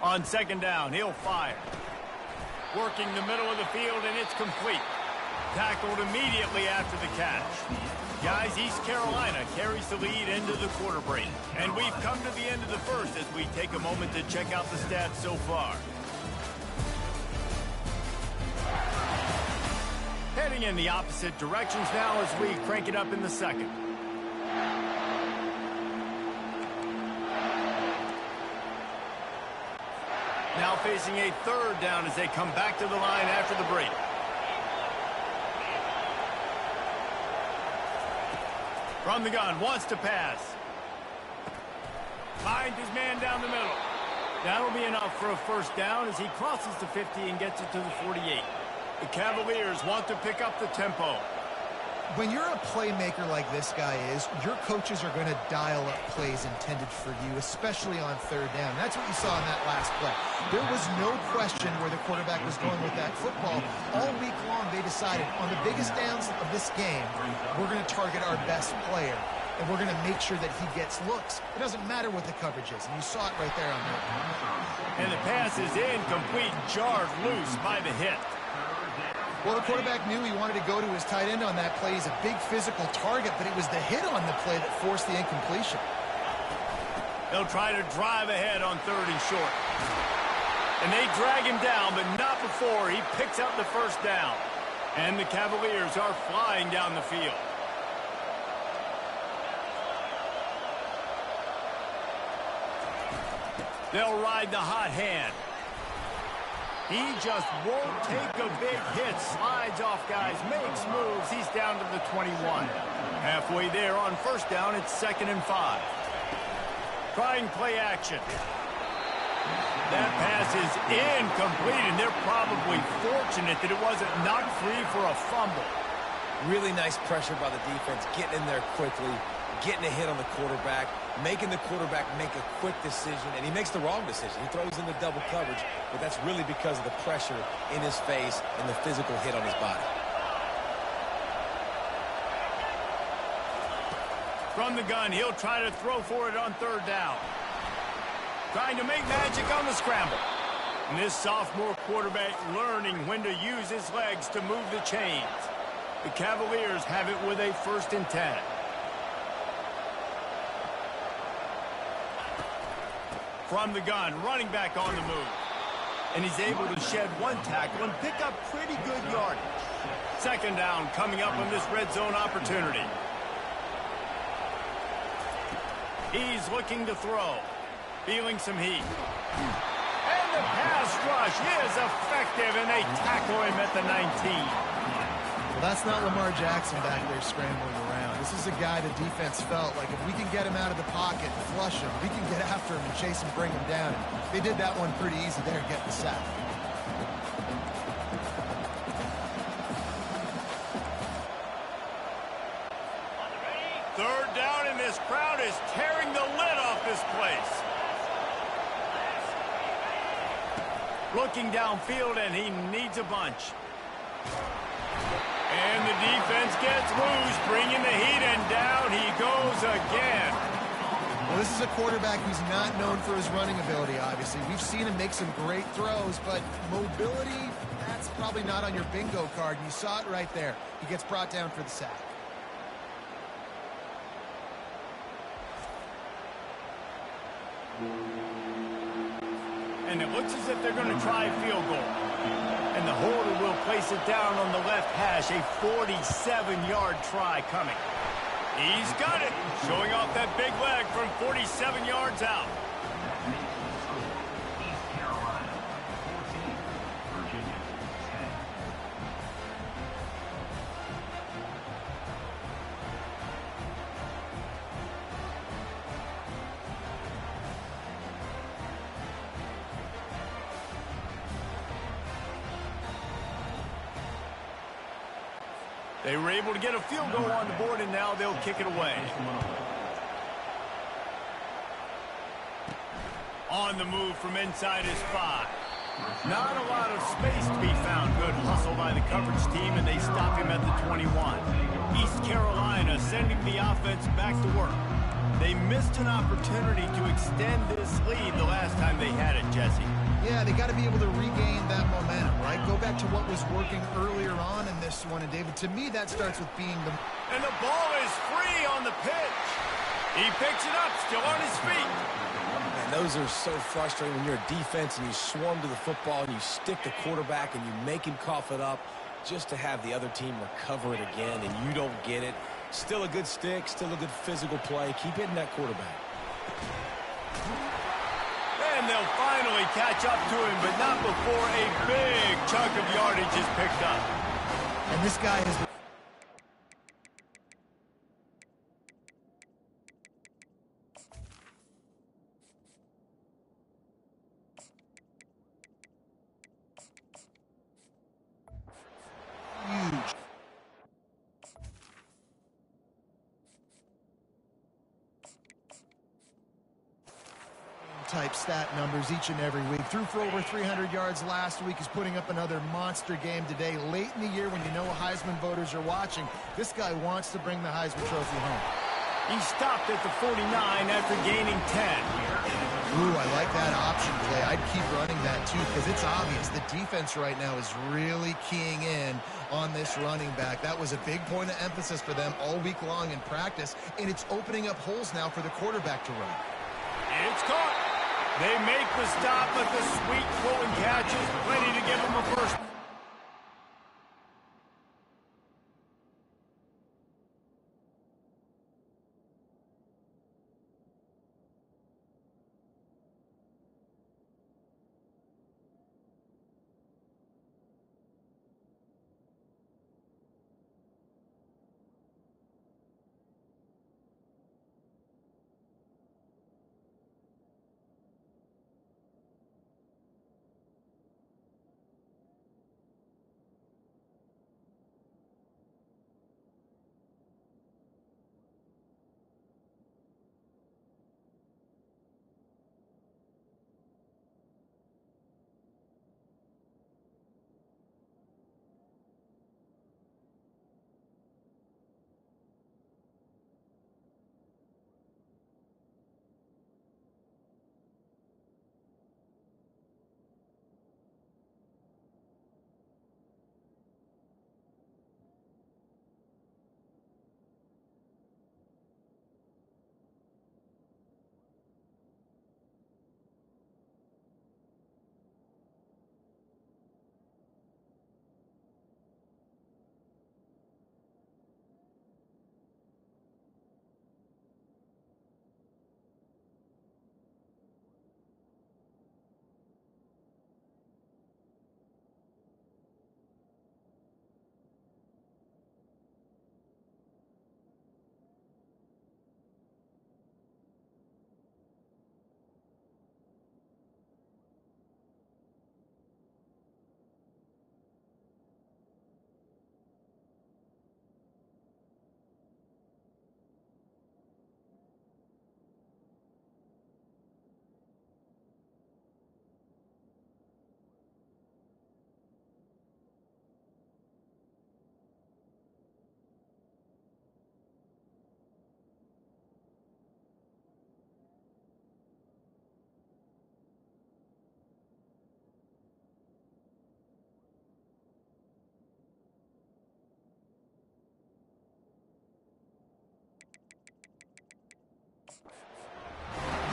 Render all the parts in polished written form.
On second down, he'll fire. Working the middle of the field, and it's complete. Tackled immediately after the catch. Guys, East Carolina carries the lead into the quarter break. And we've come to the end of the first as we take a moment to check out the stats so far. Heading in the opposite directions now as we crank it up in the second. Now facing a third down as they come back to the line after the break. From the gun, wants to pass. Finds his man down the middle. That'll be enough for a first down as he crosses the 50 and gets it to the 48. The Cavaliers want to pick up the tempo. When you're a playmaker like this guy is, your coaches are going to dial up plays intended for you, especially on third down. That's what you saw in that last play. There was no question where the quarterback was going with that football. All week long, they decided on the biggest downs of this game, we're going to target our best player, and we're going to make sure that he gets looks. It doesn't matter what the coverage is, and you saw it right there on that. And the pass is incomplete, jarred loose by the hit. Well, the quarterback knew he wanted to go to his tight end on that play. He's a big physical target, but it was the hit on the play that forced the incompletion. They'll try to drive ahead on third and short. And they drag him down, but not before he picks up the first down. And the Cavaliers are flying down the field. They'll ride the hot hand. He just won't take a big hit. Slides off guys, makes moves. He's down to the 21. Halfway there on first down, it's 2nd and 5. Trying play action. That pass is incomplete, and they're probably fortunate that it wasn't knocked free for a fumble. Really nice pressure by the defense, getting in there quickly, getting a hit on the quarterback, making the quarterback make a quick decision, and he makes the wrong decision. He throws into double coverage, but that's really because of the pressure in his face and the physical hit on his body. From the gun, he'll try to throw for it on third down. Trying to make magic on the scramble. And this sophomore quarterback learning when to use his legs to move the chains. The Cavaliers have it with a 1st and 10. From the gun, running back on the move. And he's able to shed one tackle and pick up pretty good yardage. 2nd down coming up on this red zone opportunity. He's looking to throw. Feeling some heat. And the pass rush is effective, and they tackle him at the 19. Well, that's not Lamar Jackson back there scrambling around. This is a guy the defense felt like if we can get him out of the pocket and flush him, we can get after him and chase him, bring him down. They did that one pretty easy there, getting the sack. Third down, and this crowd is tearing the lid off this place. Looking downfield, and he needs a bunch. And the defense gets loose, bringing the heat, and down he goes again. Well, this is a quarterback who's not known for his running ability, obviously. We've seen him make some great throws, but mobility, that's probably not on your bingo card. You saw it right there. He gets brought down for the sack. And it looks as if they're going to try a field goal. And the holder will place it down on the left hash. A 47-yard try coming. He's got it. Showing off that big leg from 47 yards out. They were able to get a field goal on the board, and now they'll kick it away. On the move from inside his 5. Not a lot of space to be found. Good hustle by the coverage team, and they stop him at the 21. East Carolina sending the offense back to work. They missed an opportunity to extend this lead the last last time they had it, Jesse. Yeah, they got to be able to regain that momentum, right? Go back to what was working earlier on in this one. And, David, to me, that starts with being the... And the ball is free on the pitch. He picks it up, still on his feet. Man, those are so frustrating when you're a defense and you swarm to the football and you stick the quarterback and you make him cough it up just to have the other team recover it again, and you don't get it. Still a good stick, still a good physical play. Keep hitting that quarterback. And they'll finally catch up to him, but not before a big chunk of yardage is picked up. And this guy has... huge. Type stat numbers each and every week. Threw for over 300 yards last week. He's putting up another monster game today. Late in the year when you know Heisman voters are watching, this guy wants to bring the Heisman Trophy home. He stopped at the 49 after gaining 10. Ooh, I like that option play. I'd keep running that too because it's obvious the defense right now is really keying in on this running back. That was a big point of emphasis for them all week long in practice, and it's opening up holes now for the quarterback to run. It's caught. They make the stop, but the sweet throw and catch is plenty to give them a first.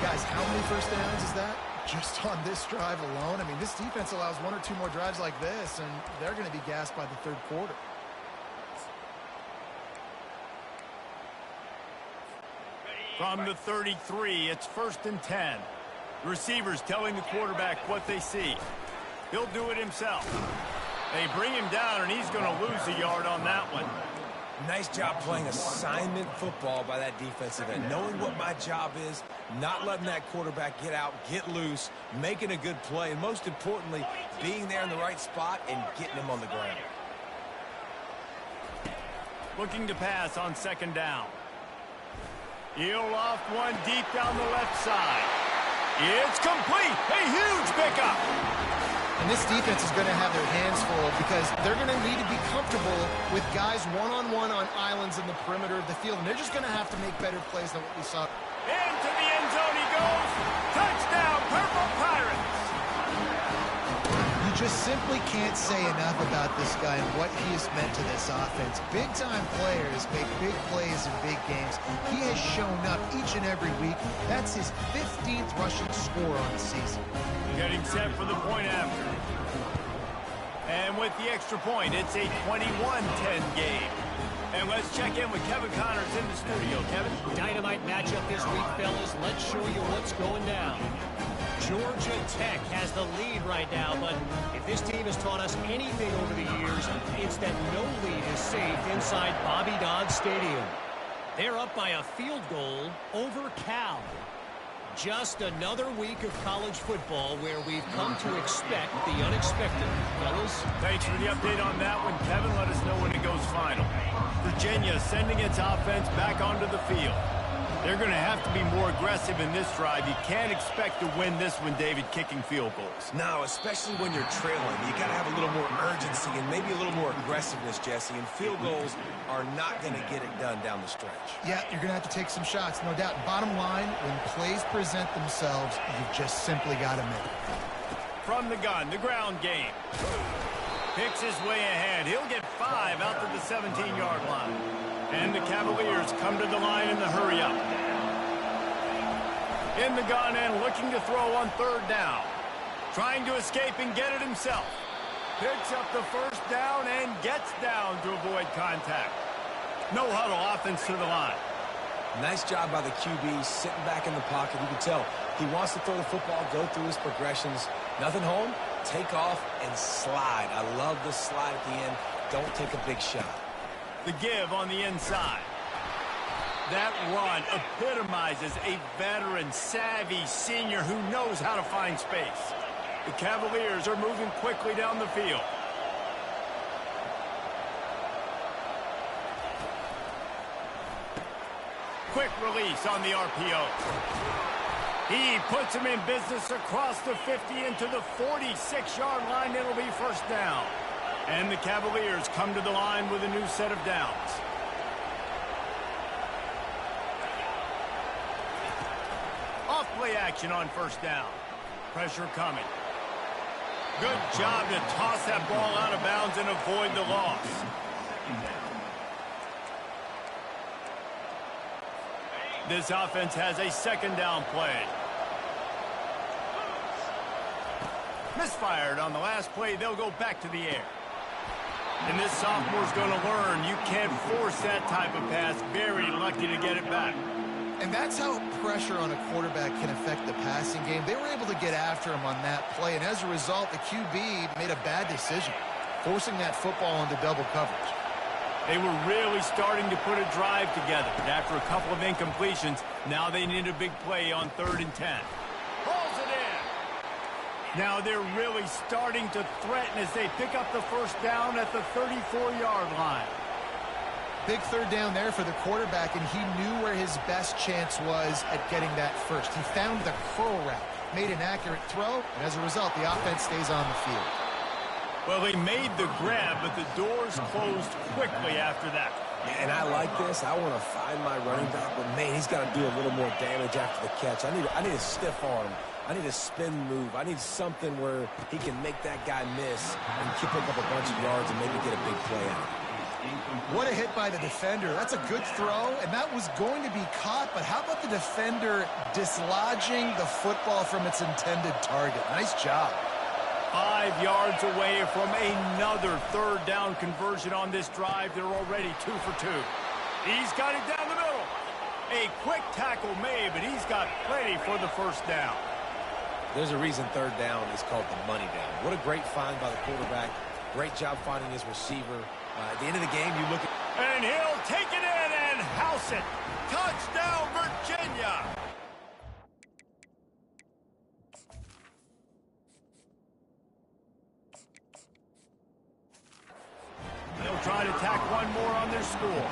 Guys, how many first downs is that? Just on this drive alone? I mean, this defense allows one or two more drives like this, and they're going to be gassed by the third quarter. From the 33, it's 1st and 10. The receivers telling the quarterback what they see. He'll do it himself. They bring him down, and he's going to lose a yard on that one. Nice job playing assignment football by that defensive end. Knowing what my job is, not letting that quarterback get out, get loose, making a good play, and most importantly, being there in the right spot and getting him on the ground. Looking to pass on 2nd down. He'll loft one deep down the left side. It's complete. A huge pickup. And this defense is going to have their hands full because they're going to need to be comfortable with guys one-on-one on islands in the perimeter of the field. And they're just going to have to make better plays than what we saw. Into the end zone he goes. Touchdown, Purple Just simply can't say enough about this guy and what he has meant to this offense. Big-time players make big plays in big games. He has shown up each and every week. That's his 15th rushing score on the season. Getting set for the point after. And with the extra point, it's a 21-10 game. And let's check in with Kevin Connors in the studio. Kevin? Dynamite matchup this week, fellas. Let's show you what's going down. Georgia Tech has the lead right now, but if this team has taught us anything over the years, it's that no lead is safe inside Bobby Dodd Stadium. They're up by a field goal over Cal. Just another week of college football where we've come to expect the unexpected. Fellas? Thanks for the update on that one, Kevin. Let us know when it goes final. Virginia sending its offense back onto the field. They're going to have to be more aggressive in this drive. You can't expect to win this one, David, kicking field goals. No, especially when you're trailing. You got to have a little more urgency and maybe a little more aggressiveness, Jesse. And field goals are not going to get it done down the stretch. Yeah, you're going to have to take some shots, no doubt. Bottom line, when plays present themselves, you've just simply got to make it. From the gun, the ground game. Picks his way ahead. He'll get 5 out to the 17-yard line. And the Cavaliers come to the line in the hurry-up. In the gun and looking to throw on third down. Trying to escape and get it himself. Picks up the first down and gets down to avoid contact. No huddle offense to the line. Nice job by the QB sitting back in the pocket. You can tell he wants to throw the football, go through his progressions. Nothing home, take off and slide. I love the slide at the end. Don't take a big shot. The give on the inside. That run epitomizes a veteran, savvy senior who knows how to find space. The Cavaliers are moving quickly down the field. Quick release on the RPO. He puts him in business across the 50 into the 46-yard line. It'll be first down. And the Cavaliers come to the line with a new set of downs. Off play action on first down. Pressure coming. Good job to toss that ball out of bounds and avoid the loss. This offense has a second down play. Misfired on the last play. They'll go back to the air. And this sophomore's going to learn you can't force that type of pass. Very lucky to get it back. And that's how pressure on a quarterback can affect the passing game. They were able to get after him on that play, and as a result, the QB made a bad decision, forcing that football into double coverage. They were really starting to put a drive together. And after a couple of incompletions, now they need a big play on 3rd and 10. Pulls it in. Now they're really starting to threaten as they pick up the first down at the 34-yard line. Big third down there for the quarterback, and he knew where his best chance was at getting that first. He found the curl route, made an accurate throw, and as a result, the offense stays on the field. Well, they made the grab, but the doors closed quickly after that. And I like this. I want to find my running back, but man, he's got to do a little more damage after the catch. I need a stiff arm. I need a spin move. I need something where he can make that guy miss and pick up a bunch of yards and maybe get a big play out. What a hit by the defender. That's a good throw, and that was going to be caught, but how about the defender dislodging the football from its intended target? Nice job. 5 yards away from another third down conversion on this drive. They're already 2 for 2. He's got it down the middle. A quick tackle made, but he's got plenty for the first down. There's a reason third down is called the money down. What a great find by the quarterback. Great job finding his receiver. At the end of the game, you look at... And he'll take it in and house it. Touchdown, Virginia. They'll try to tack one more on their score.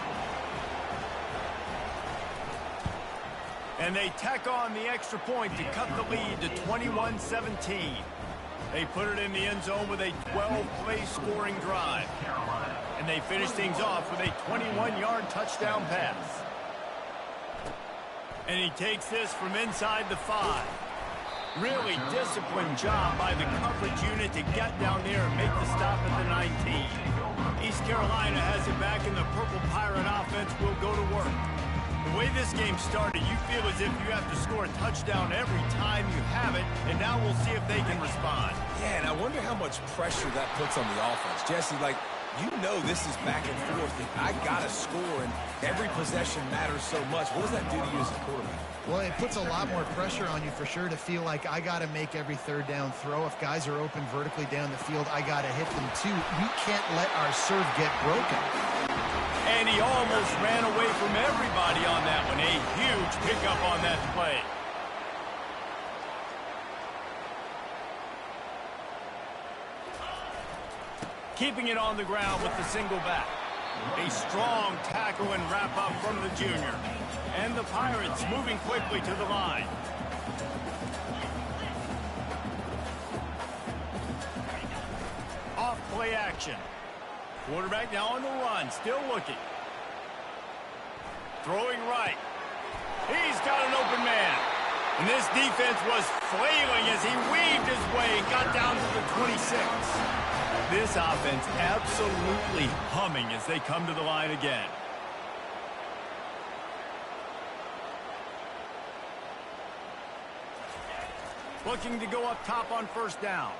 And they tack on the extra point to cut the lead to 21-17. They put it in the end zone with a 12-play scoring drive. And they finish things off with a 21-yard touchdown pass. And he takes this from inside the 5. Really disciplined job by the coverage unit to get down there and make the stop at the 19. East Carolina has it back, and the Purple Pirate offense will go to work. The way this game started, you feel as if you have to score a touchdown every time you have it, and now we'll see if they can respond. Yeah, and I wonder how much pressure that puts on the offense. Jesse, like, you know this is back and forth. I got to score, and every possession matters so much. What does that do to you as a quarterback? Well, it puts a lot more pressure on you for sure to feel like I got to make every third down throw. If guys are open vertically down the field, I got to hit them too. We can't let our serve get broken. And he almost ran away from everybody on that one. A huge pickup on that play. Keeping it on the ground with the single back. A strong tackle and wrap up from the junior. And the Pirates moving quickly to the line. Off play action. Quarterback now on the run, still looking. Throwing right. He's got an open man. And this defense was flailing as he weaved his way and got down to the 26. This offense absolutely humming as they come to the line again. Looking to go up top on first down.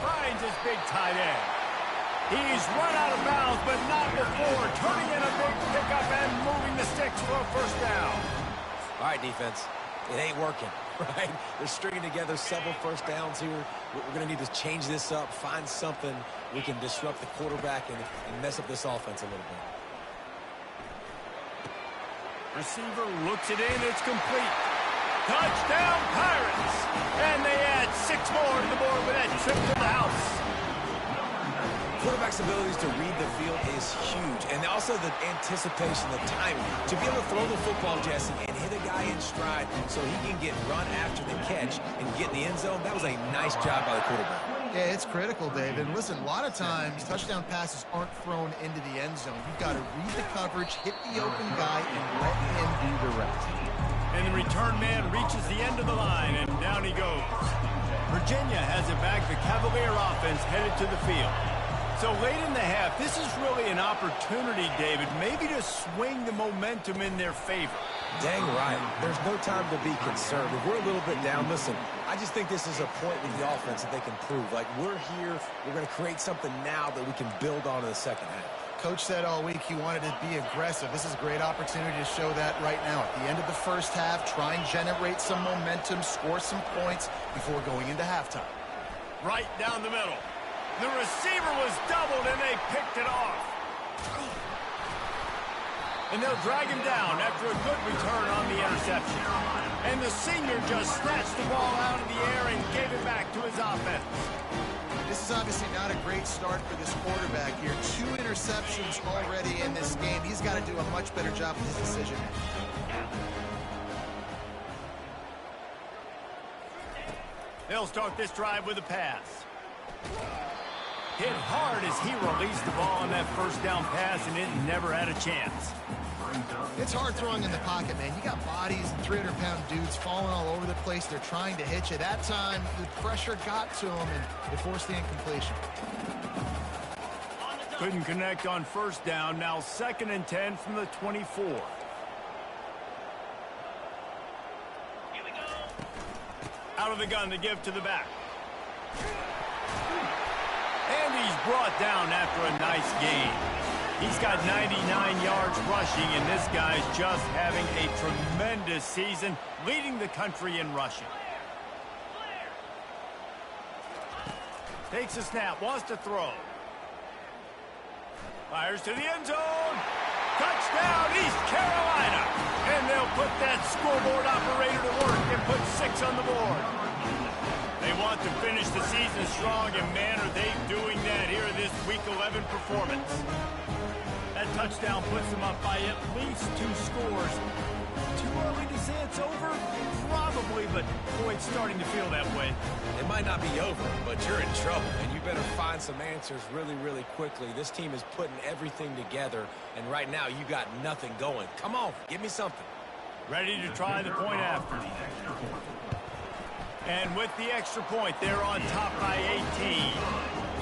Finds his big tight end. He's run out of bounds, but not before. Turning in a big pickup and moving the sticks for a first down. All right, defense. It ain't working, right? They're stringing together several first downs here. We're going to need to change this up, find something we can disrupt the quarterback and mess up this offense a little bit. Receiver looks it in. It's complete. Touchdown, Pirates! And they add 6 more to the board with that trip to the house. Quarterback's abilities to read the field is huge. And also the anticipation, the timing. To be able to throw the football, Jesse, and hit a guy in stride so he can get run after the catch and get in the end zone, that was a nice job by the quarterback. Yeah, it's critical, David. Listen, a lot of times touchdown passes aren't thrown into the end zone. You've got to read the coverage, hit the open guy, and let him do the rest. And the return man reaches the end of the line, and down he goes. Virginia has it back. The Cavalier offense headed to the field. So late in the half, this is really an opportunity, David, maybe to swing the momentum in their favor. Dang right. There's no time to be concerned. If we're a little bit down, listen, I just think this is a point with the offense that they can prove. Like, we're here, we're going to create something now that we can build on in the second half. Coach said all week he wanted to be aggressive. This is a great opportunity to show that right now. At the end of the first half, try and generate some momentum, score some points before going into halftime. Right down the middle. The receiver was doubled, and they picked it off. And they'll drag him down after a good return on the interception. And the senior just snatched the ball out of the air and gave it back to his offense. This is obviously not a great start for this quarterback here. 2 interceptions already in this game. He's got to do a much better job with his decision. They'll start this drive with a pass. Hit hard as he released the ball on that first down pass, and it never had a chance. It's hard throwing in the pocket, man. You got bodies and 300-pound dudes falling all over the place. They're trying to hit you. That time, the pressure got to him, and it forced the incompletion. Couldn't connect on first down. Now 2nd and 10 from the 24. Out of the gun to give to the back. And he's brought down after a nice game. He's got 99 yards rushing, and this guy's just having a tremendous season, leading the country in rushing. Takes a snap, wants to throw. Fires to the end zone. Touchdown, East Carolina. And they'll put that scoreboard operator to work and put 6 on the board. They want to finish the season strong, and man, are they doing that here in this Week 11 performance. That touchdown puts them up by at least 2 scores. Too early to say it's over? Probably, but boy, it's starting to feel that way. It might not be over, but you're in trouble, and you better find some answers really, really quickly. This team is putting everything together, and right now you got nothing going. Come on, give me something. Ready to try the point after. And with the extra point, they're on top by 18.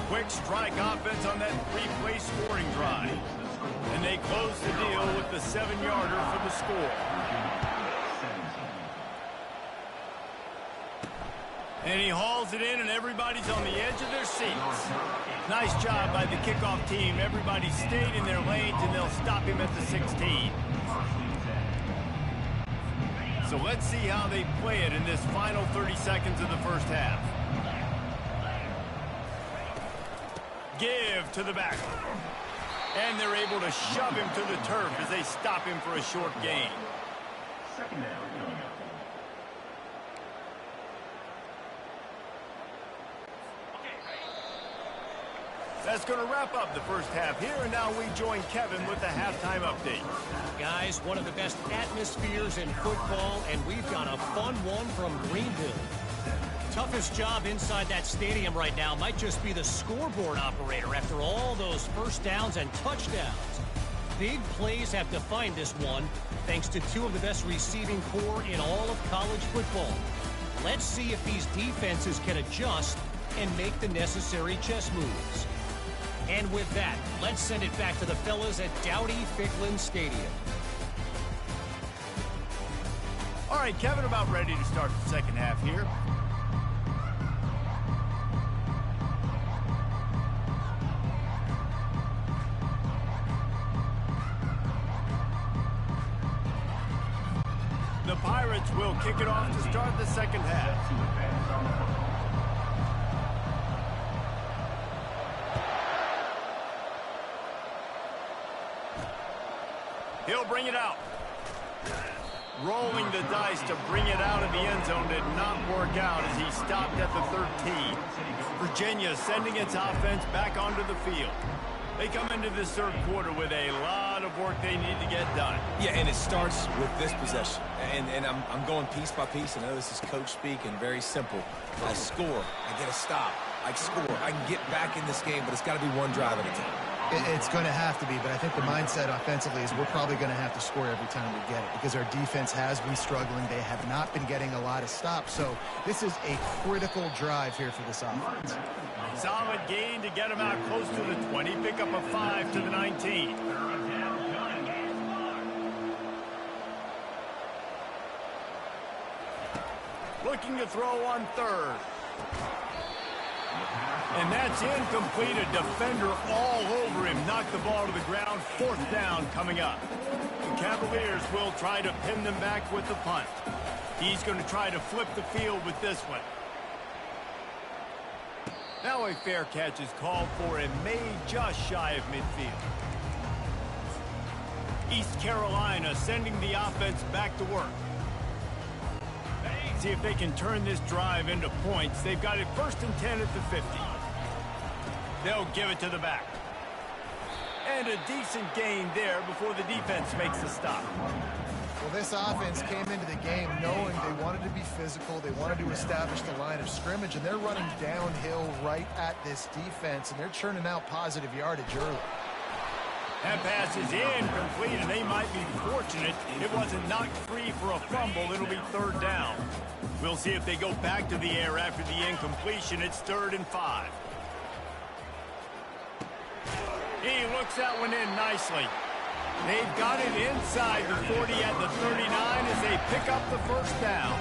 Quick strike offense on that three-play scoring drive. And they close the deal with the 7-yarder for the score. And he hauls it in, and everybody's on the edge of their seats. Nice job by the kickoff team. Everybody stayed in their lanes, and they'll stop him at the 16. So let's see how they play it in this final 30 seconds of the first half. Give to the back. And they're able to shove him to the turf as they stop him for a short gain. Second down. That's going to wrap up the first half here, and now we join Kevin with the halftime update. Guys, one of the best atmospheres in football, and we've got a fun one from Greenville. Toughest job inside that stadium right now might just be the scoreboard operator after all those first downs and touchdowns. Big plays have defined this one, thanks to two of the best receiving corps in all of college football. Let's see if these defenses can adjust and make the necessary chess moves. And with that, let's send it back to the fellas at Dowdy-Ficklin Stadium. All right, Kevin, about ready to start the second half here. The Pirates will kick it off to start the second half. He'll bring it out. Rolling the dice to bring it out of the end zone did not work out as he stopped at the 13. Virginia sending its offense back onto the field. They come into this third quarter with a lot of work they need to get done. Yeah, and it starts with this possession. And I'm going piece by piece. I know this is coach speak and very simple. I score. I get a stop. I score. I can get back in this game, but it's got to be one drive at a time. It's going to have to be, but I think the mindset offensively is we're probably going to have to score every time we get it because our defense has been struggling. They have not been getting a lot of stops, so this is a critical drive here for this offense. Solid gain to get him out close to the 20. Pick up a 5 to the 19. Looking to throw on third. And that's incomplete. A defender all over him. Knocked the ball to the ground. Fourth down coming up. The Cavaliers will try to pin them back with the punt. He's going to try to flip the field with this one. Now a fair catch is called for and made just shy of midfield. East Carolina sending the offense back to work. See if they can turn this drive into points. They've got it 1st and 10 at the 50. They'll give it to the back. And a decent gain there before the defense makes the stop. Well, this offense came into the game knowing they wanted to be physical. They wanted to establish the line of scrimmage, and they're running downhill right at this defense, and they're churning out positive yardage early. That pass is incomplete, and they might be fortunate it wasn't knocked free for a fumble. It'll be 3rd down. We'll see if they go back to the air after the incompletion. It's 3rd and 5. He looks that one in nicely. They've got it inside the 40 at the 39 as they pick up the 1st down.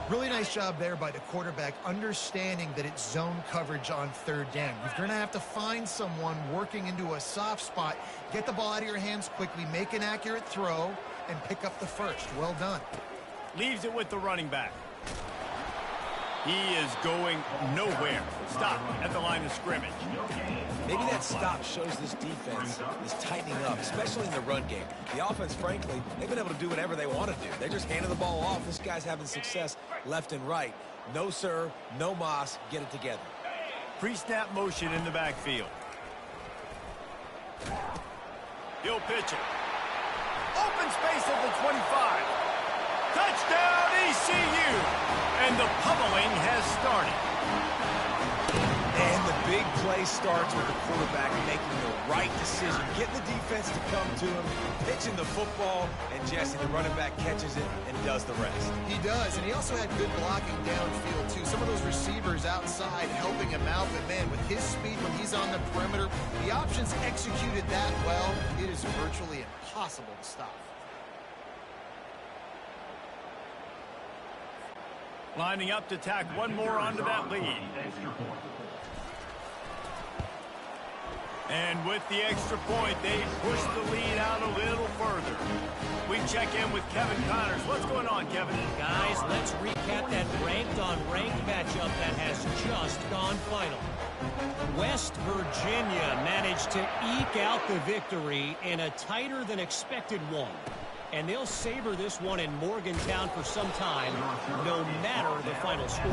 Really nice job there by the quarterback, understanding that it's zone coverage on 3rd down. You're going to have to find someone working into a soft spot, get the ball out of your hands quickly, make an accurate throw, and pick up the 1st. Well done. Leaves it with the running back. He is going nowhere. Stop at the line of scrimmage. Maybe that stop shows this defense is tightening up, especially in the run game. The offense, frankly, they've been able to do whatever they want to do. They're just handing the ball off. This guy's having success left and right. No, sir. No mas. Get it together. Pre-snap motion in the backfield. He'll pitch it. Open space at the 25. Touchdown, ECU! And the pummeling has started. And the big play starts with the quarterback making the right decision, getting the defense to come to him, pitching the football, and Jesse, the running back, catches it and does the rest. He does, and he also had good blocking downfield, too. Some of those receivers outside helping him out, but, man, with his speed when he's on the perimeter, the options executed that well, it is virtually impossible to stop. Lining up to tack one more onto that lead. And with the extra point, they push the lead out a little further. We check in with Kevin Connors. What's going on, Kevin? Guys, let's recap that ranked-on-ranked matchup that has just gone final. West Virginia managed to eke out the victory in a tighter-than-expected one. And they'll savor this one in Morgantown for some time, no matter the final score.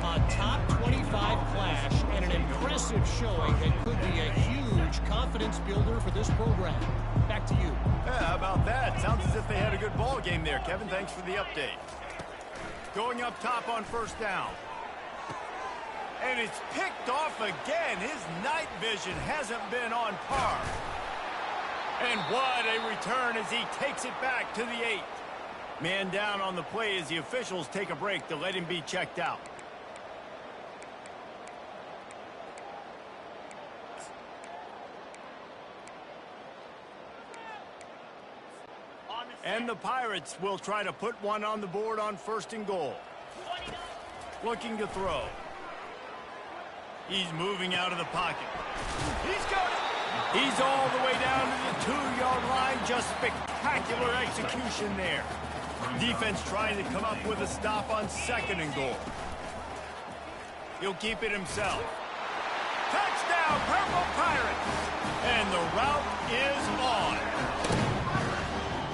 A top 25 clash and an impressive showing that could be a huge confidence builder for this program. Back to you. Yeah, how about that? Sounds as if they had a good ball game there, Kevin. Thanks for the update. Going up top on first down. And it's picked off again. His night vision hasn't been on par. And what a return as he takes it back to the 8. Man down on the play as the officials take a break to let him be checked out. And the Pirates will try to put one on the board on first and goal. Looking to throw. He's moving out of the pocket. He's got it. He's all the way down to the 2-yard line. Just spectacular execution there. Defense trying to come up with a stop on second and goal. He'll keep it himself. Touchdown, Purple Pirates! And the route is on.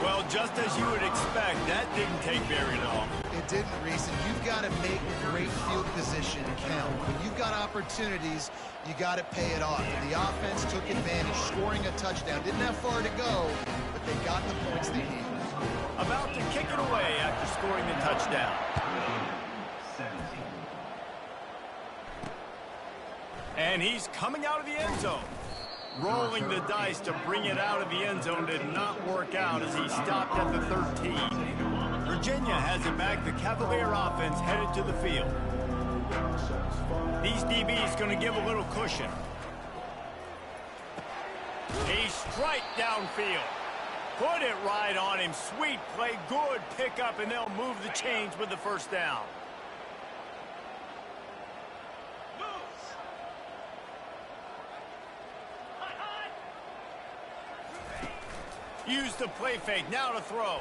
Well, just as you would expect, that didn't take very long. It didn't, Reese, and you've got to make great field position count. When you've got opportunities, you got to pay it off. The offense took advantage, scoring a touchdown. Didn't have far to go, but they got the points they needed. About to kick it away after scoring the touchdown. And he's coming out of the end zone. Rolling the dice to bring it out of the end zone did not work out as he stopped at the 13. Virginia has it back. The Cavalier offense headed to the field. These DBs going to give a little cushion. A strike downfield. Put it right on him. Sweet play. Good pickup, and they'll move the chains with the first down. Use the play fake. Now to throw.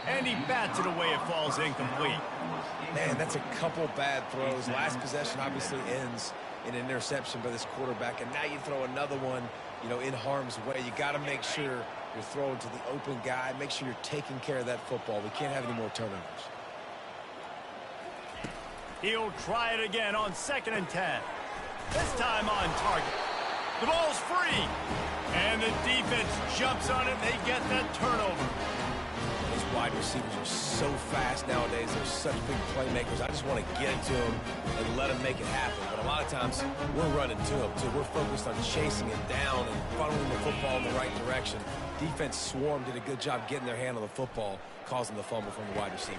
And he bats it away. It falls incomplete. Man, that's a couple bad throws. Last possession obviously ends in an interception by this quarterback, and now you throw another one, you know, in harm's way. You got to make sure you're throwing to the open guy. Make sure you're taking care of that football. We can't have any more turnovers. He'll try it again on 2nd and 10. This time on target. The ball's free. And the defense jumps on it. They get that turnover. These wide receivers are so fast nowadays. They're such big playmakers. I just want to get it to them and let them make it happen. But a lot of times, we're running to them, too. We're focused on chasing it down and funneling the football in the right direction. Defense swarm did a good job getting their hand on the football, causing the fumble from the wide receiver.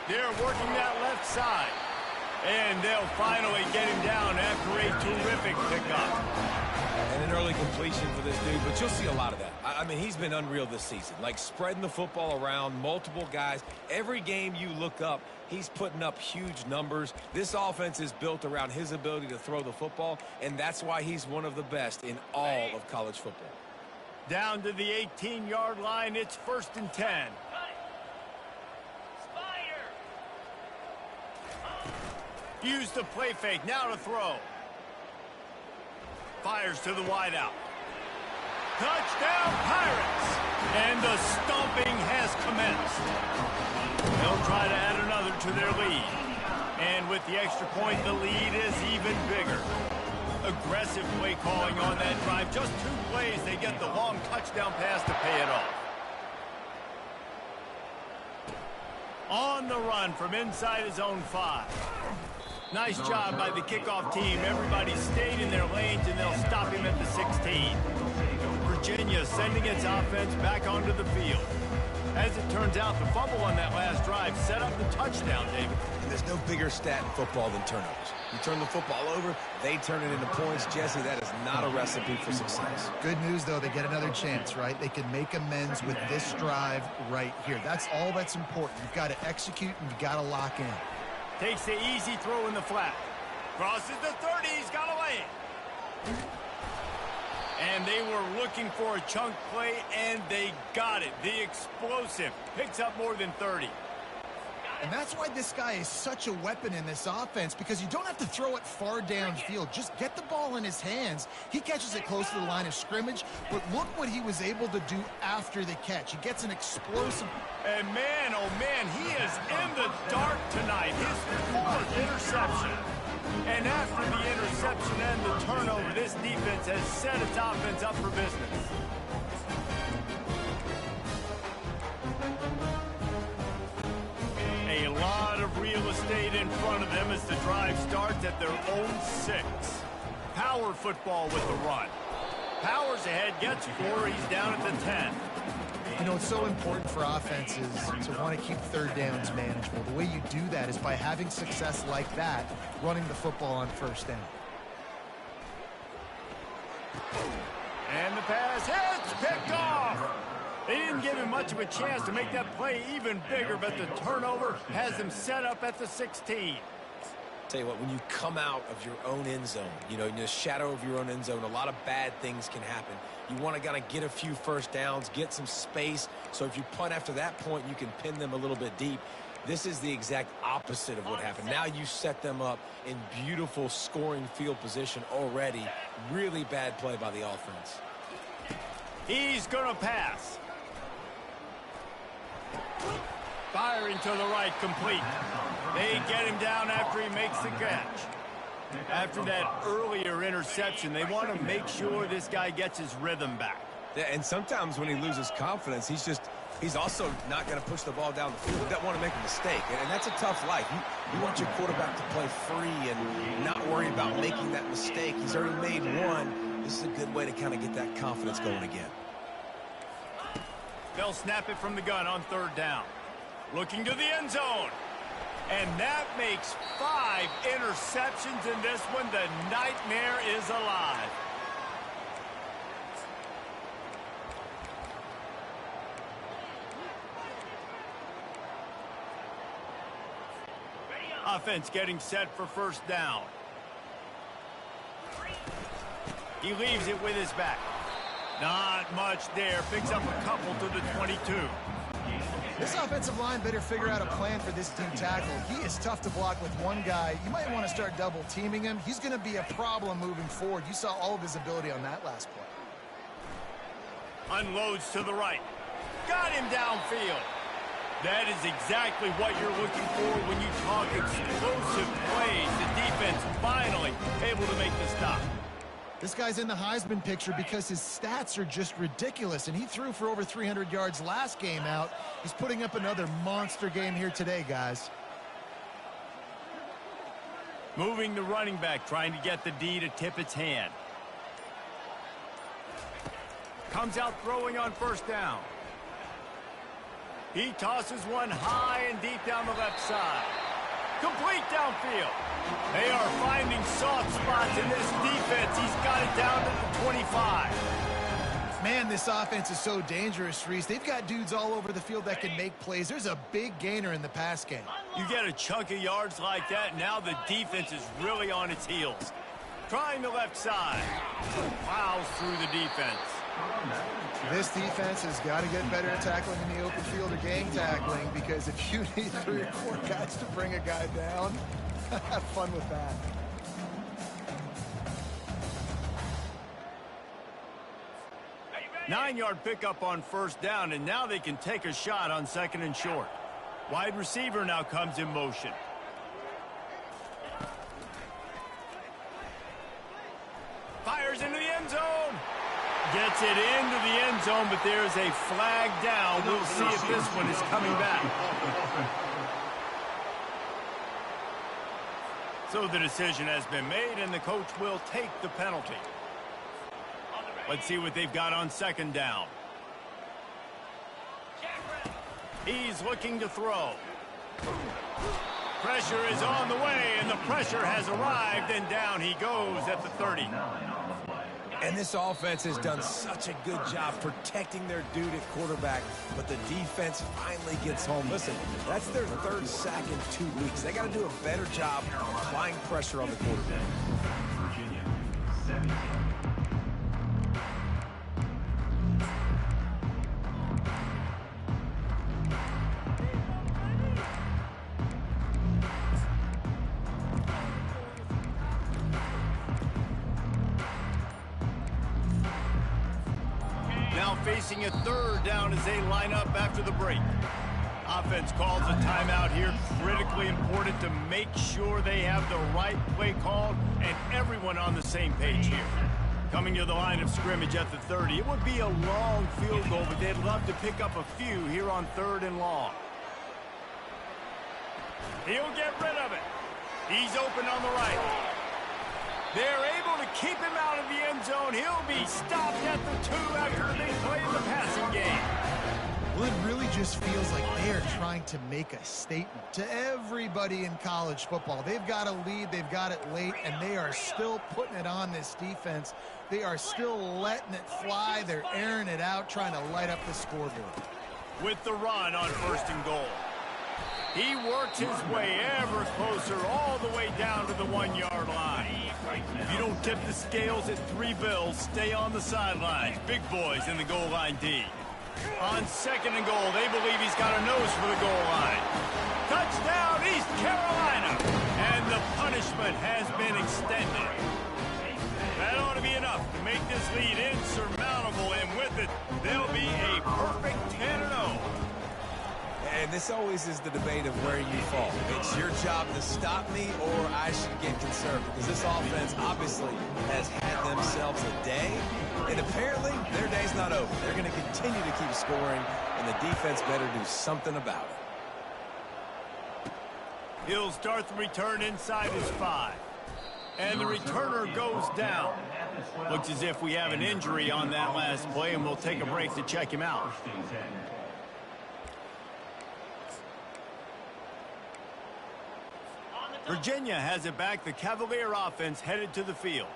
They're working that left side. And they'll finally get him down after a terrific pickup. And an early completion for this dude, but you'll see a lot of that. I mean, he's been unreal this season, like spreading the football around, multiple guys. Every game you look up, he's putting up huge numbers. This offense is built around his ability to throw the football, and that's why he's one of the best in all of college football. Down to the 18-yard line, it's 1st and 10. Use the play fake. Now to throw. Fires to the wideout. Touchdown, Pirates! And the stomping has commenced. They'll try to add another to their lead. And with the extra point, the lead is even bigger. Aggressive play calling on that drive. Just 2 plays, they get the long touchdown pass to pay it off. On the run from inside his own 5. Nice job by the kickoff team. Everybody stayed in their lanes, and they'll stop him at the 16. Virginia sending its offense back onto the field. As it turns out, the fumble on that last drive set up the touchdown, David. And there's no bigger stat in football than turnovers. You turn the football over, they turn it into points. Jesse, that is not a recipe for success. Good news, though, they get another chance, right? They can make amends with this drive right here. That's all that's important. You've got to execute, and you've got to lock in. Takes the easy throw in the flat. Crosses the 30. He's got to lay it. And they were looking for a chunk play, and they got it. The explosive picks up more than 30. And that's why this guy is such a weapon in this offense, because you don't have to throw it far downfield. Just get the ball in his hands. He catches it close to the line of scrimmage, but look what he was able to do after the catch. He gets an explosive... And man, oh man, he is in the dark tonight. His 4th interception. And after the interception and the turnover, this defense has set its offense up for business. A lot of real estate in front of them as the drive starts at their own 6. Power football with the run. Powers ahead, gets 4. He's down at the 10. You know, it's so important for offenses to want to keep third downs manageable. The way you do that is by having success like that, running the football on first down. And the pass hits, picked off. They didn't give him much of a chance to make that play even bigger, but the turnover has them set up at the 16. Tell you what, when you come out of your own end zone, you know, in the shadow of your own end zone, a lot of bad things can happen. You want to kind of get a few first downs, get some space, so if you punt after that point, you can pin them a little bit deep. This is the exact opposite of what happened. Now you set them up in beautiful scoring field position already. Really bad play by the offense. He's going to pass. Firing to the right, complete. They get him down after he makes the catch. After that earlier interception, they want to make sure this guy gets his rhythm back. Yeah, and sometimes when he loses confidence, he's also not going to push the ball down the field. He doesn't want to make a mistake, and that's a tough life. You want your quarterback to play free and not worry about making that mistake. He's already made one. This is a good way to kind of get that confidence going again. They'll snap it from the gun on 3rd down. Looking to the end zone. And that makes 5 interceptions in this one. The nightmare is alive. Offense getting set for first down. He leaves it with his back. Not much there. Picks up a couple to the 22. This offensive line better figure out a plan for this team tackle. He is tough to block with one guy. You might want to start double teaming him. He's going to be a problem moving forward. You saw all of his ability on that last play. Unloads to the right. Got him downfield. That is exactly what you're looking for when you talk explosive plays. The defense finally able to make the stop. This guy's in the Heisman picture because his stats are just ridiculous, and he threw for over 300 yards last game out. He's putting up another monster game here today, guys. Moving the running back, trying to get the D to tip its hand. Comes out throwing on first down. He tosses one high and deep down the left side. Complete downfield. They are finding soft spots in this defense. He's got it down to the 25. Man, this offense is so dangerous, Reese. They've got dudes all over the field that can make plays. There's a big gainer in the pass game. You get a chunk of yards like that, now the defense is really on its heels. Trying the left side. Plows through the defense. This defense has got to get better at tackling in the open field or gang tackling, because if you need 3 or 4 guys to bring a guy down, have fun with that. Nine-yard pickup on first down, and now they can take a shot on 2nd and short. Wide receiver now comes in motion. Fires into the end zone. Gets it into the end zone, but there's a flag down. We'll see if this one is coming back. So the decision has been made, and the coach will take the penalty. Let's see what they've got on second down. He's looking to throw. Pressure is on the way, and the pressure has arrived, and down he goes at the 30. And this offense has done such a good job protecting their dude at quarterback, but the defense finally gets home. Listen, that's their third sack in 2 weeks. They got to do a better job applying pressure on the quarterback. Virginia, 17. Facing a third down as they line up after the break. Offense calls a timeout here. Critically important to make sure they have the right play called and everyone on the same page here. Coming to the line of scrimmage at the 30. It would be a long field goal, but they'd love to pick up a few here on 3rd and long. He'll get rid of it. He's open on the right. They're able to keep him out of the end zone. He'll be stopped at the 2 after the big play in the passing game. Well, it really just feels like they are trying to make a statement to everybody in college football. They've got a lead, they've got it late, and they are still putting it on this defense. They are still letting it fly. They're airing it out, trying to light up the scoreboard. With the run on 1st and goal. He works his way ever closer all the way down to the 1-yard line. If you don't tip the scales at 3 bills, stay on the sidelines. Big boys in the goal line D. On 2nd and goal, they believe he's got a nose for the goal line. Touchdown, East Carolina! And the punishment has been extended. That ought to be enough to make this lead insurmountable, and with it, they'll be a perfect 10-0. And this always is the debate of where you fall. It's your job to stop me, or I should get concerned, because this offense obviously has had themselves a day, and apparently their day's not over. They're going to continue to keep scoring, and the defense better do something about it. He'll start the return inside his 5. And the returner goes down. Looks as if we have an injury on that last play, and we'll take a break to check him out. Virginia has it back. The Cavalier offense headed to the field.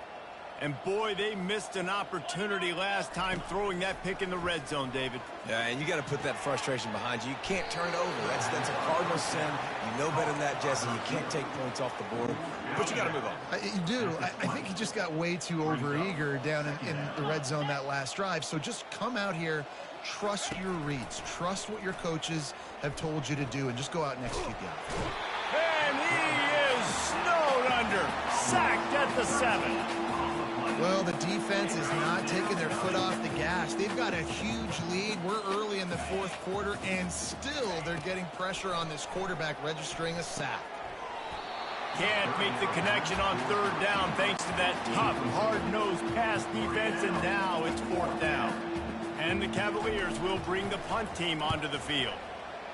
And boy, they missed an opportunity last time throwing that pick in the red zone, David. Yeah, and you got to put that frustration behind you. You can't turn it over. That's a cardinal sin. You know better than that, Jesse. You can't take points off the board, but you got to move on. You do. I think he just got way too overeager down in the red zone that last drive. So just come out here, trust your reads, trust what your coaches have told you to do, and just go out and execute the offense. And he is snowed under, sacked at the 7. Well, the defense is not taking their foot off the gas. They've got a huge lead. We're early in the 4th quarter, and still they're getting pressure on this quarterback, registering a sack. Can't make the connection on 3rd down thanks to that tough, hard-nosed pass defense, and now it's 4th down. And the Cavaliers will bring the punt team onto the field.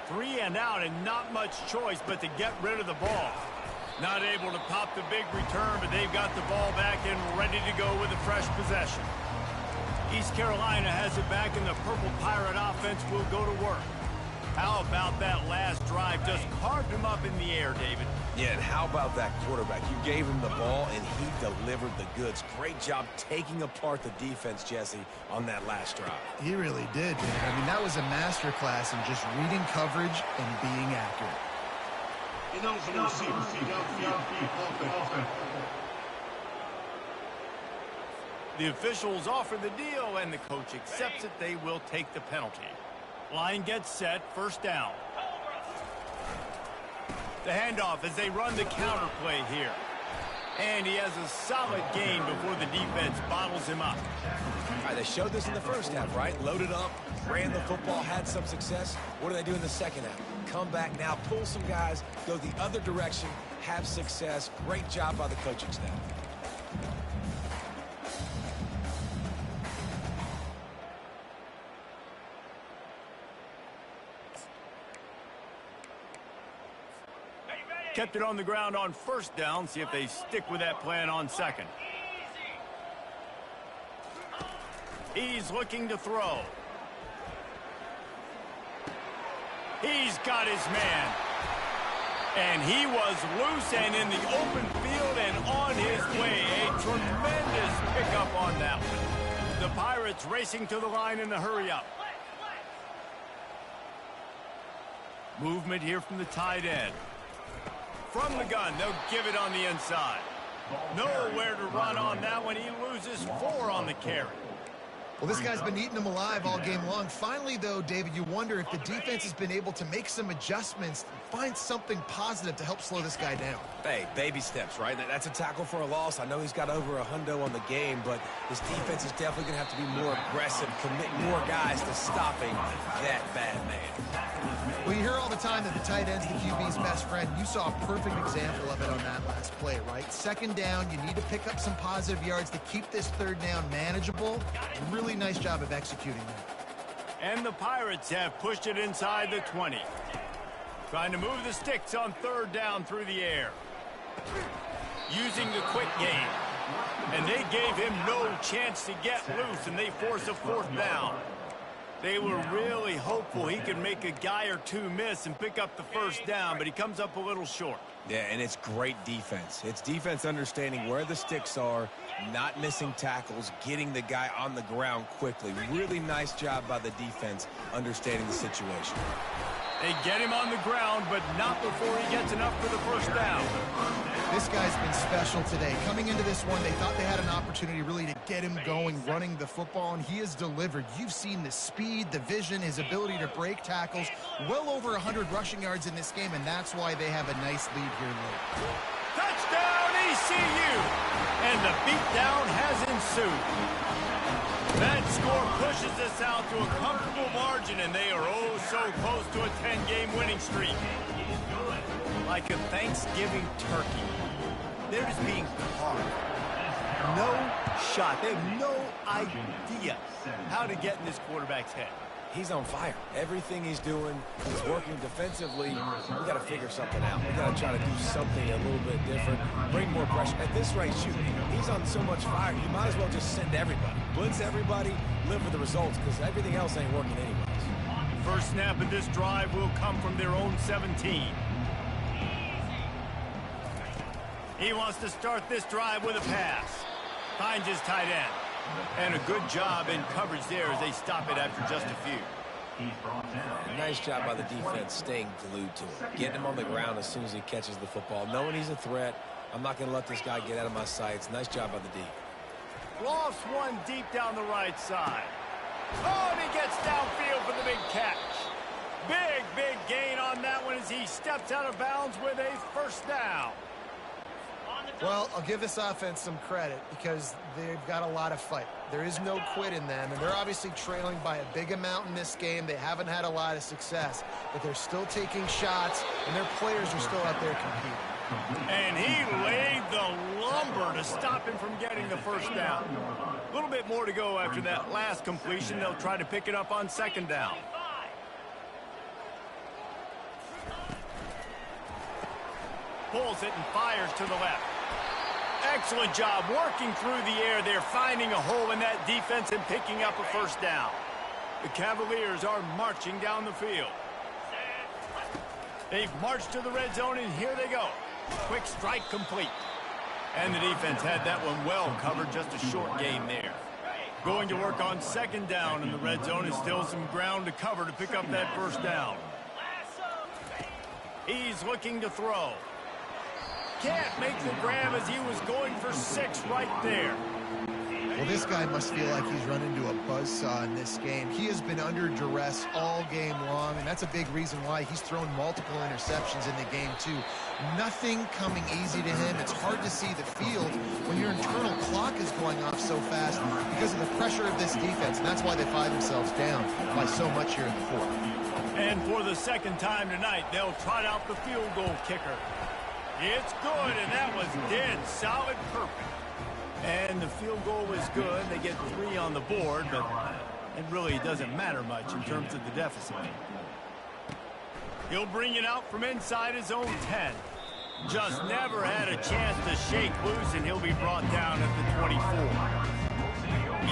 3 and out, and not much choice but to get rid of the ball. Not able to pop the big return, but they've got the ball back and ready to go with a fresh possession. East Carolina has it back, and the Purple Pirate offense will go to work. How about that last drive? Just carved him up in the air, David. Yeah, and how about that quarterback? You gave him the ball, and he delivered the goods. Great job taking apart the defense, Jesse, on that last drive. He really did, man. I mean, that was a masterclass in just reading coverage and being accurate. The officials offer the deal, and the coach accepts it. They will take the penalty. Line gets set, 1st down. The handoff as they run the counter play here. And he has a solid gain before the defense bottles him up. All right, they showed this in the first half, right? Loaded up, ran the football, had some success. What do they do in the second half? Come back now, pull some guys, go the other direction, have success. Great job by the coaching staff. kept it on the ground on first down. See if they stick with that plan on second. He's looking to throw. He's got his man. And he was loose and in the open field and on his way. A tremendous pickup on that one. The Pirates racing to the line in the hurry-up. Movement here from the tight end. From the gun, they'll give it on the inside. Nowhere to run on that one. He loses 4 on the carry. Well, this guy's been eating them alive all game long. Finally, though, David, you wonder if the defense has been able to make some adjustments, find something positive to help slow this guy down. Hey, baby steps, right? That's a tackle for a loss. I know he's got over $100 on the game, but this defense is definitely going to have to be more aggressive, commit more guys to stopping that bad man. Well, you hear all the time that the tight end's the QB's best friend. You saw a perfect example of it on that last play, right? Second down, you need to pick up some positive yards to keep this third down manageable. Really nice job of executing that. And the Pirates have pushed it inside the 20. Trying to move the sticks on third down through the air. Using the quick game. And they gave him no chance to get loose, and they force a 4th down. They were really hopeful he could make a guy or two miss and pick up the first down, but he comes up a little short. Yeah, and it's great defense. It's defense understanding where the sticks are, not missing tackles, getting the guy on the ground quickly. Really nice job by the defense understanding the situation. They get him on the ground, but not before he gets enough for the first down. This guy's been special today. Coming into this one, they thought they had an opportunity really to get him going, running the football, and he has delivered. You've seen the speed, the vision, his ability to break tackles. Well over 100 rushing yards in this game, and that's why they have a nice lead here late. Touchdown, ECU! And the beatdown has ensued. That score pushes us out to a comfortable margin, and they are oh so close to a 10-game winning streak. Like a Thanksgiving turkey, they're just being carved. No shot. They have no idea how to get in this quarterback's head. He's on fire. Everything he's doing, he's working defensively. We got to figure something out. We got to try to do something a little bit different, bring more pressure. At this rate, shoot, he's on so much fire, you might as well just send everybody. Blitz everybody, live with the results, because everything else ain't working anyways. First snap of this drive will come from their own 17. He wants to start this drive with a pass. Finds his tight end. And a good job in coverage there as they stop it after just a few. Nice job by the defense staying glued to him. Getting him on the ground as soon as he catches the football. Knowing he's a threat, I'm not going to let this guy get out of my sights. Nice job by the D. Lofts one deep down the right side. Oh, and he gets downfield for the big catch. Big gain on that one as he steps out of bounds with a first down. Well, I'll give this offense some credit because they've got a lot of fight. There is no quit in them, and they're obviously trailing by a big amount in this game. They haven't had a lot of success, but they're still taking shots, and their players are still out there competing. And he laid the lumber to stop him from getting the first down. A little bit more to go after that last completion. They'll try to pick it up on second down. Pulls it and fires to the left. Excellent job working through the air. They're finding a hole in that defense and picking up a first down. The Cavaliers are marching down the field. They've marched to the red zone, and here they go. Quick strike complete. And the defense had that one well covered. Just a short gain there. Going to work on second down, and the red zone is still some ground to cover to pick up that first down. He's looking to throw. Can't make the grab as he was going for 6 right there. Well, this guy must feel like he's run into a buzzsaw in this game. He has been under duress all game long, and that's a big reason why he's thrown multiple interceptions in the game, too. Nothing coming easy to him. It's hard to see the field when your internal clock is going off so fast because of the pressure of this defense, and that's why they find themselves down by so much here in the fourth. And for the second time tonight, they'll trot out the field goal kicker. It's good, and that was dead solid perfect. And the field goal was good. They get 3 on the board, but it really doesn't matter much in terms of the deficit. He'll bring it out from inside his own 10. Just never had a chance to shake loose, and he'll be brought down at the 24.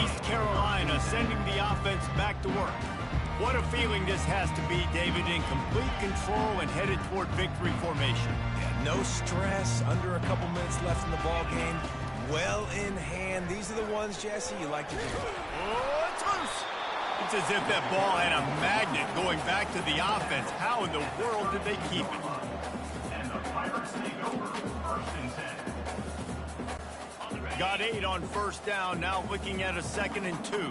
East Carolina sending the offense back to work. What a feeling this has to be, David, in complete control and headed toward victory formation. Yeah, no stress, under a couple minutes left in the ball game. Well in hand. These are the ones, Jesse, you like to do. Oh, it's loose. It's as if that ball had a magnet going back to the offense. How in the world did they keep it? And the Pirates take over first and 10. Got 8 on first down, now looking at a 2nd and 2.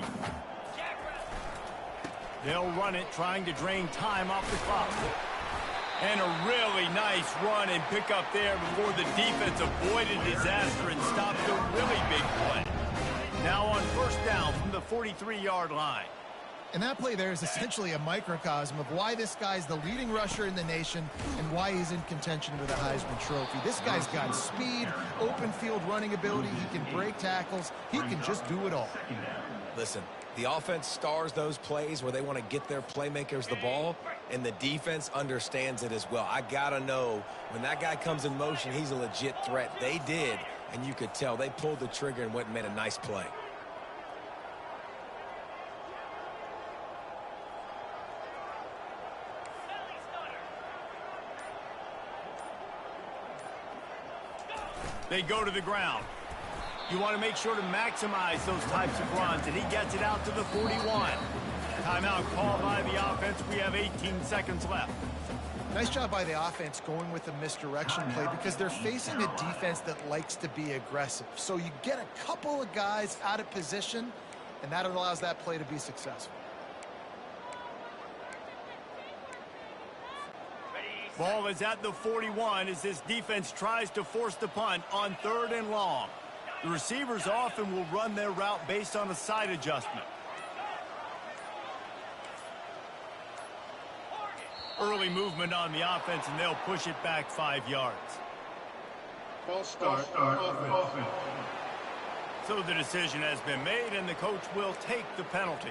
They'll run it, trying to drain time off the clock. And a really nice run and pick up there before the defense avoided disaster and stopped a really big play. Now on first down from the 43-yard line. And that play there is essentially a microcosm of why this guy's the leading rusher in the nation and why he's in contention for the Heisman Trophy. This guy's got speed, open field running ability. He can break tackles. He can just do it all. Listen, the offense stars those plays where they want to get their playmakers the ball, and the defense understands it as well. I got to know when that guy comes in motion, he's a legit threat. They did, and you could tell they pulled the trigger and went and made a nice play. They go to the ground. You want to make sure to maximize those types of runs, and he gets it out to the 41. Timeout called by the offense. We have 18 seconds left. Nice job by the offense going with a misdirection play because they're facing a defense that likes to be aggressive. So you get a couple of guys out of position, and that allows that play to be successful. Ball is at the 41 as this defense tries to force the punt on 3rd and long. The receivers often will run their route based on a side adjustment. Early movement on the offense, and they'll push it back 5 yards. False start, offense. So the decision has been made, and the coach will take the penalty.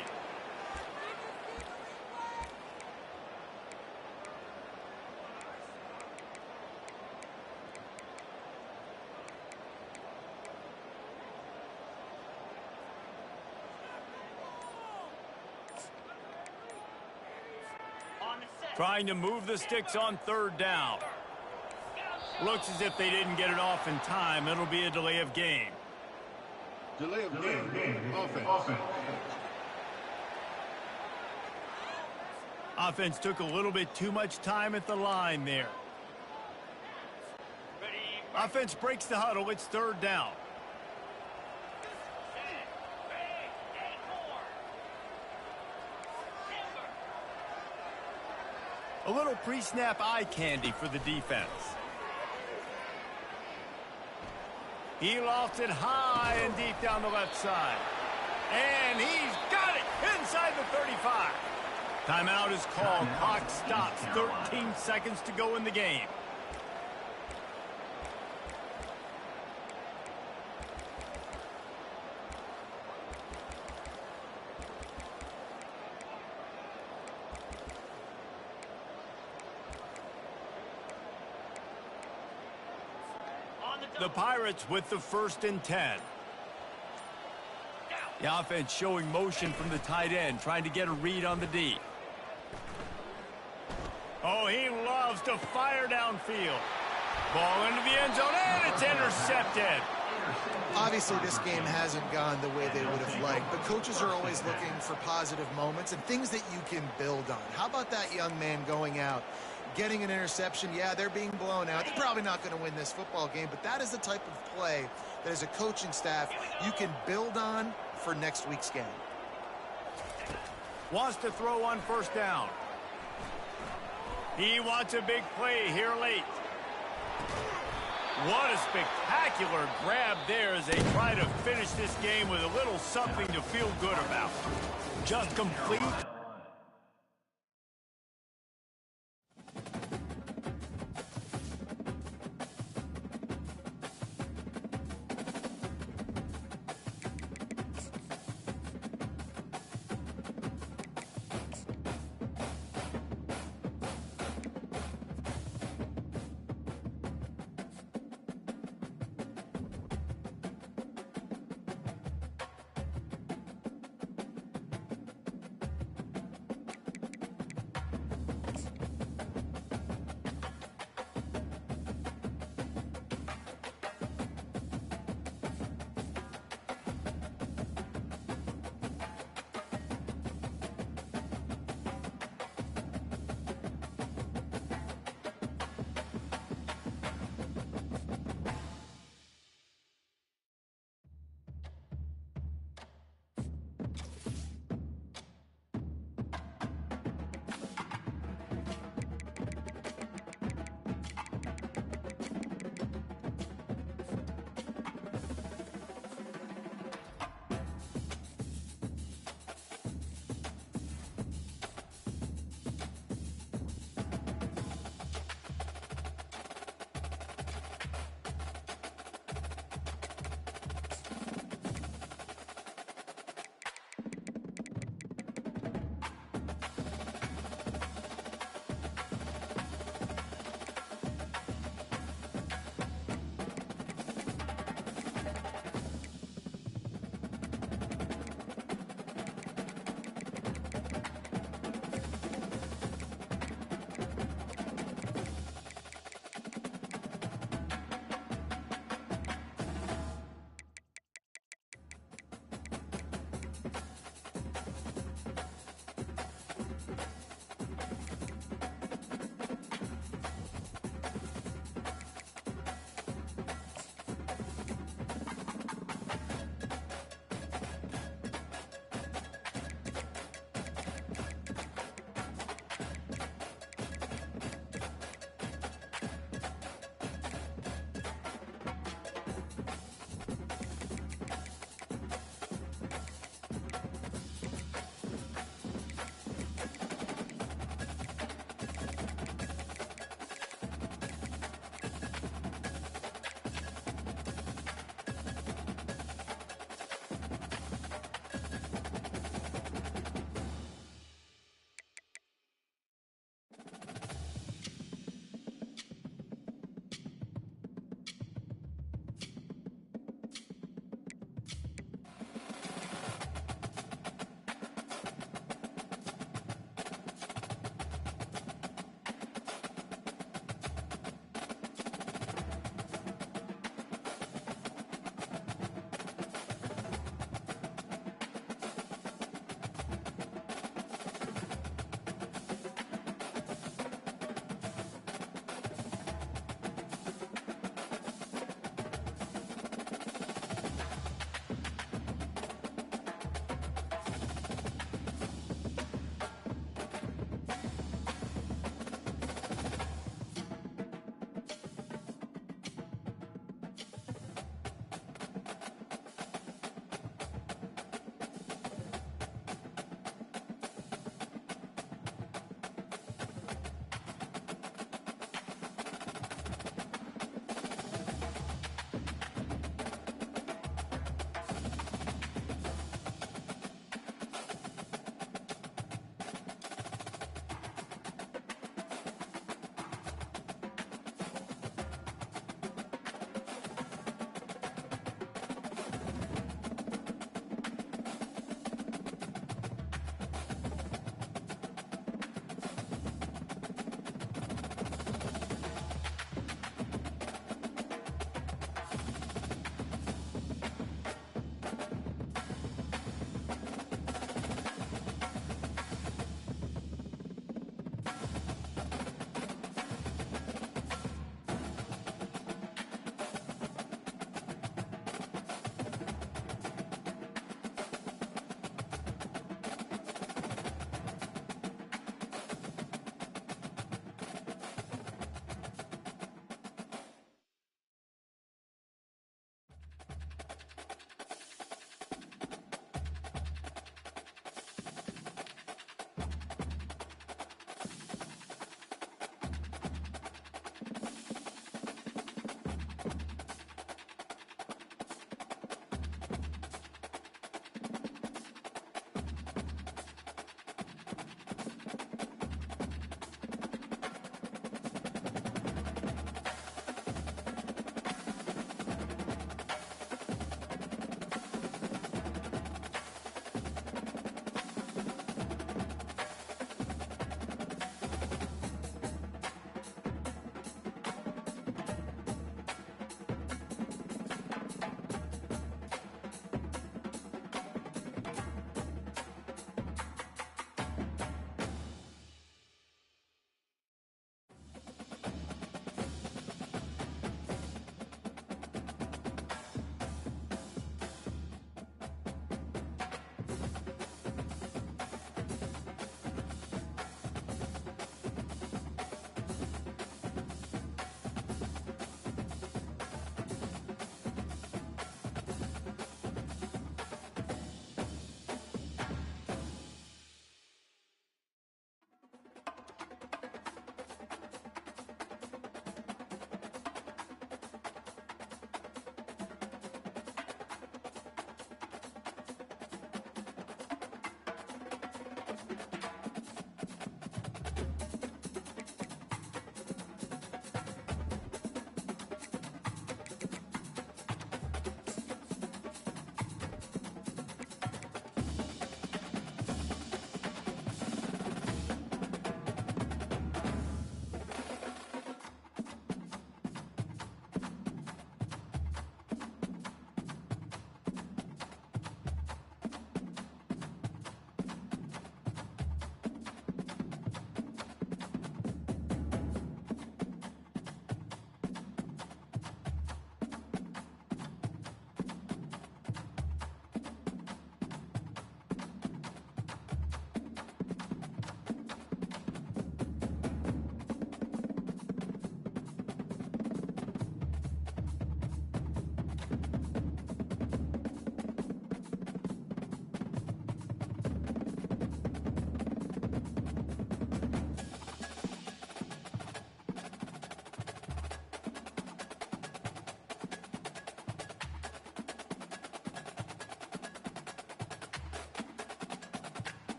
Trying to move the sticks on 3rd down. Looks as if they didn't get it off in time. It'll be a delay of game. Delay of game. Offense. Offense took a little bit too much time at the line there. Offense breaks the huddle. It's 3rd down. A little pre-snap eye candy for the defense. He lofts it high and deep down the left side. And he's got it inside the 35. Timeout is called. Clock stops. 13 seconds to go in the game. The Pirates with the 1st and 10. The offense showing motion from the tight end, trying to get a read on the D. Oh, he loves to fire downfield. Ball into the end zone, and it's intercepted. Obviously, this game hasn't gone the way they would have liked, but coaches are always looking for positive moments and things that you can build on. How about that young man going out, getting an interception? Yeah, they're being blown out. They're probably not going to win this football game, but that is the type of play that as a coaching staff you can build on for next week's game. Wants to throw on 1st down. He wants a big play here late. What a spectacular grab there as they try to finish this game with a little something to feel good about. Just complete